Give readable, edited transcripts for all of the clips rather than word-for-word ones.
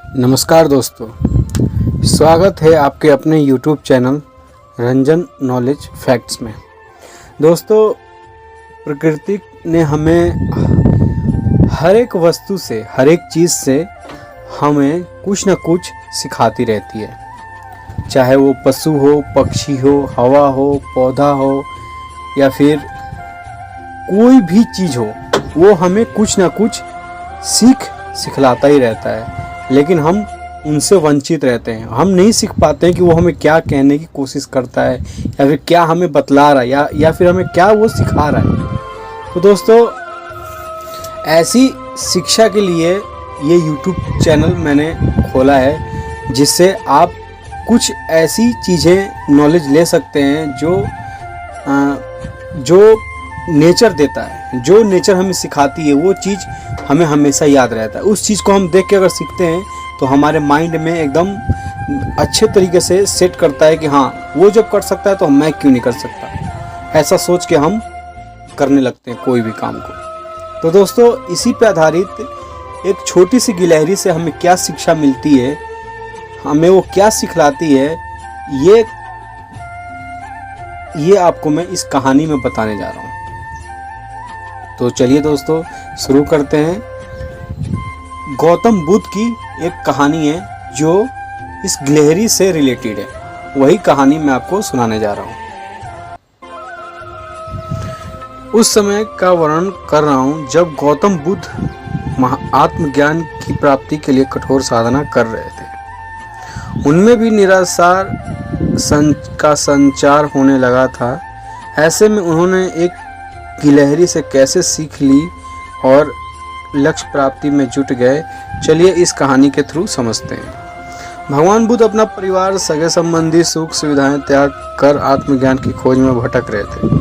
नमस्कार दोस्तों, स्वागत है आपके अपने YouTube channel Ranjan knowledge facts में। दोस्तों, प्रकृति ने हमें हर एक वस्तु से, हर एक चीज़ से हमें कुछ न कुछ सिखाती रहती है। चाहे वो पशु हो, पक्षी हो, हवा हो, पौधा हो या फिर कोई भी चीज़ हो, वो हमें कुछ न कुछ सिखलाता ही रहता है। लेकिन हम उनसे वंचित रहते हैं। हम नहीं सीख पाते हैं कि वो हमें क्या कहने की कोशिश करता है या फिर क्या हमें बतला रहा है या फिर हमें क्या वो सिखा रहा है। तो दोस्तों, ऐसी शिक्षा के लिए ये YouTube चैनल मैंने खोला है, जिससे आप कुछ ऐसी चीज़ें नॉलेज ले सकते हैं जो नेचर देता है, जो नेचर हमें सिखाती है। वो चीज़ हमें हमेशा याद रहता है। उस चीज़ को हम देख के अगर सीखते हैं तो हमारे माइंड में एकदम अच्छे तरीके से सेट करता है कि हाँ, वो जब कर सकता है तो मैं क्यों नहीं कर सकता। ऐसा सोच के हम करने लगते हैं कोई भी काम को। तो दोस्तों, इसी पे आधारित एक छोटी सी गिलहरी से हमें क्या शिक्षा मिलती है, हमें वो क्या सिखलाती है, ये आपको मैं इस कहानी में बताने जा रहा हूँ। तो चलिए दोस्तों, शुरू करते हैं। गौतम बुद्ध की एक कहानी है जो इस गिलहरी से रिलेटेड है। वही कहानी मैं आपको सुनाने जा रहा हूँ। उस समय का वर्णन कर रहा हूँ जब गौतम बुद्ध आत्मज्ञान की प्राप्ति के लिए कठोर साधना कर रहे थे। उनमें भी निराशार का संचार होने लगा था। ऐसे में उन्होंने एक गिलहरी से कैसे सीख ली और लक्ष्य प्राप्ति में जुट गए, चलिए इस कहानी के थ्रू समझते हैं। भगवान बुद्ध अपना परिवार, सगे संबंधी, सुख सुविधाएं त्याग कर आत्मज्ञान की खोज में भटक रहे थे।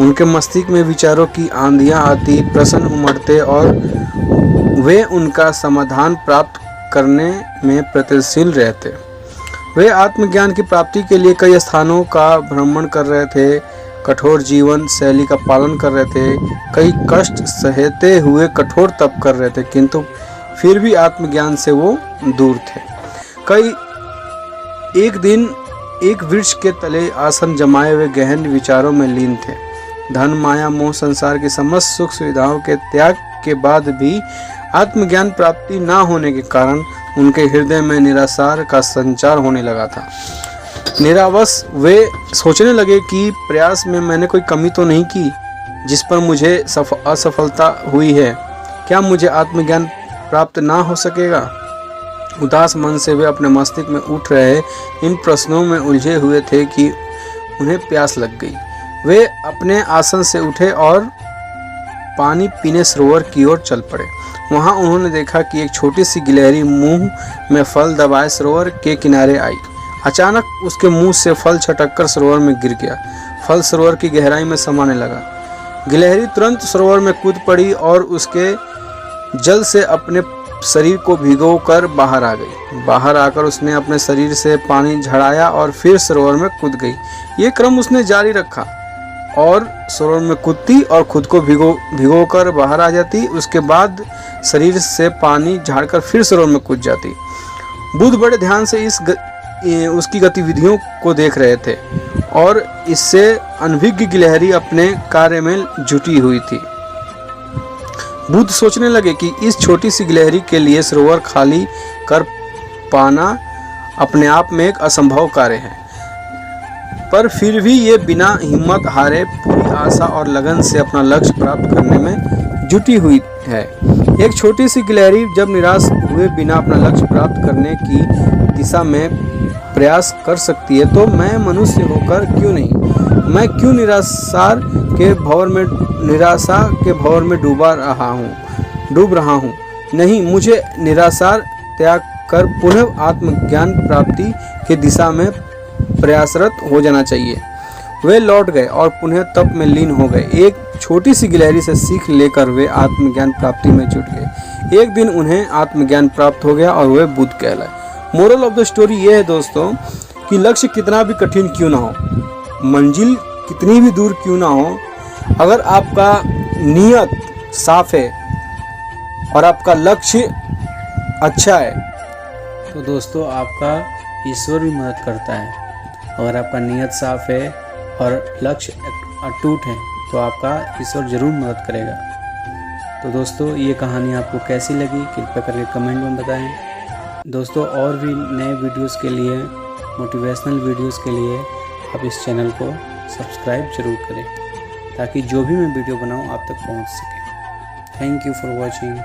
उनके मस्तिष्क में विचारों की आंधियां आती, प्रश्न उमड़ते और वे उनका समाधान प्राप्त करने में प्रयत्नशील रहते। वे आत्मज्ञान की प्राप्ति के लिए कई स्थानों का भ्रमण कर रहे थे, कठोर जीवन शैली का पालन कर रहे थे, कई कष्ट सहते हुए कठोर तप कर रहे थे, किंतु फिर भी आत्मज्ञान से वो दूर थे। एक दिन एक वृक्ष के तले आसन जमाए हुए गहन विचारों में लीन थे। धन, माया, मोह, संसार की समस्त सुख सुविधाओं के त्याग के बाद भी आत्मज्ञान प्राप्ति ना होने के कारण उनके हृदय में निराशार का संचार होने लगा था। निरावश वे सोचने लगे कि प्रयास में मैंने कोई कमी तो नहीं की जिस पर मुझे असफलता हुई है। क्या मुझे आत्मज्ञान प्राप्त ना हो सकेगा? उदास मन से वे अपने मस्तिष्क में उठ रहे इन प्रश्नों में उलझे हुए थे कि उन्हें प्यास लग गई। वे अपने आसन से उठे और पानी पीने सरोवर की ओर चल पड़े। वहां उन्होंने देखा कि एक छोटी सी गिलहरी मुंह में फल दबाए सरोवर के किनारे आई। अचानक उसके मुंह से फल छटककर सरोवर में गिर गया। फल सरोवर की गहराई में समाने लगा। गिलहरी तुरंत सरोवर में कूद पड़ी और उसके जल से अपने शरीर को भिगोकर बाहर आ गई। बाहर आकर उसने अपने शरीर से पानी झड़ाया और फिर सरोवर में कूद गई। ये क्रम उसने जारी रखा और सरोवर में कूदती और खुद को भिगोकर बाहर आ जाती। उसके बाद शरीर से पानी झाड़कर फिर सरोवर में कूद जाती। बुद्ध बड़े ध्यान से उसकी गतिविधियों को देख रहे थे और इससे अनभिज्ञ गिलहरी अपने कार्य में जुटी हुई थी। बुद्ध सोचने लगे कि इस छोटी सी गिलहरी के लिए सरोवर खाली कर पाना अपने आप में एक असंभव कार्य है, पर फिर भी ये बिना हिम्मत हारे पूरी आशा और लगन से अपना लक्ष्य प्राप्त करने में जुटी हुई है। एक छोटी सी गिलहरी जब निराश हुए बिना अपना लक्ष्य प्राप्त करने की दिशा में प्रयास कर सकती है, तो मैं मनुष्य होकर क्यों नहीं? मैं क्यों निराशा के भंवर में डूब रहा हूँ? नहीं, मुझे निराशा त्याग कर पुनः आत्मज्ञान प्राप्ति की दिशा में प्रयासरत हो जाना चाहिए। वे लौट गए और पुनः तप में लीन हो गए। एक छोटी सी गिलहरी से सीख लेकर वे आत्मज्ञान प्राप्ति में जुट गए। एक दिन उन्हें आत्मज्ञान प्राप्त हो गया और वे बुद्ध कहलाए। मोरल ऑफ द स्टोरी ये है दोस्तों कि लक्ष्य कितना भी कठिन क्यों ना हो, मंजिल कितनी भी दूर क्यों ना हो, अगर आपका नियत साफ है और आपका लक्ष्य अच्छा है तो दोस्तों आपका ईश्वर भी मदद करता है। अगर आपका नीयत साफ है और लक्ष्य अटूट है तो आपका ईश्वर ज़रूर मदद करेगा। तो दोस्तों ये कहानी आपको कैसी लगी कृपया करके कमेंट में बताएं। दोस्तों और भी नए वीडियोस के लिए, मोटिवेशनल वीडियोस के लिए आप इस चैनल को सब्सक्राइब जरूर करें ताकि जो भी मैं वीडियो बनाऊं आप तक पहुंच सके। Thank you for watching.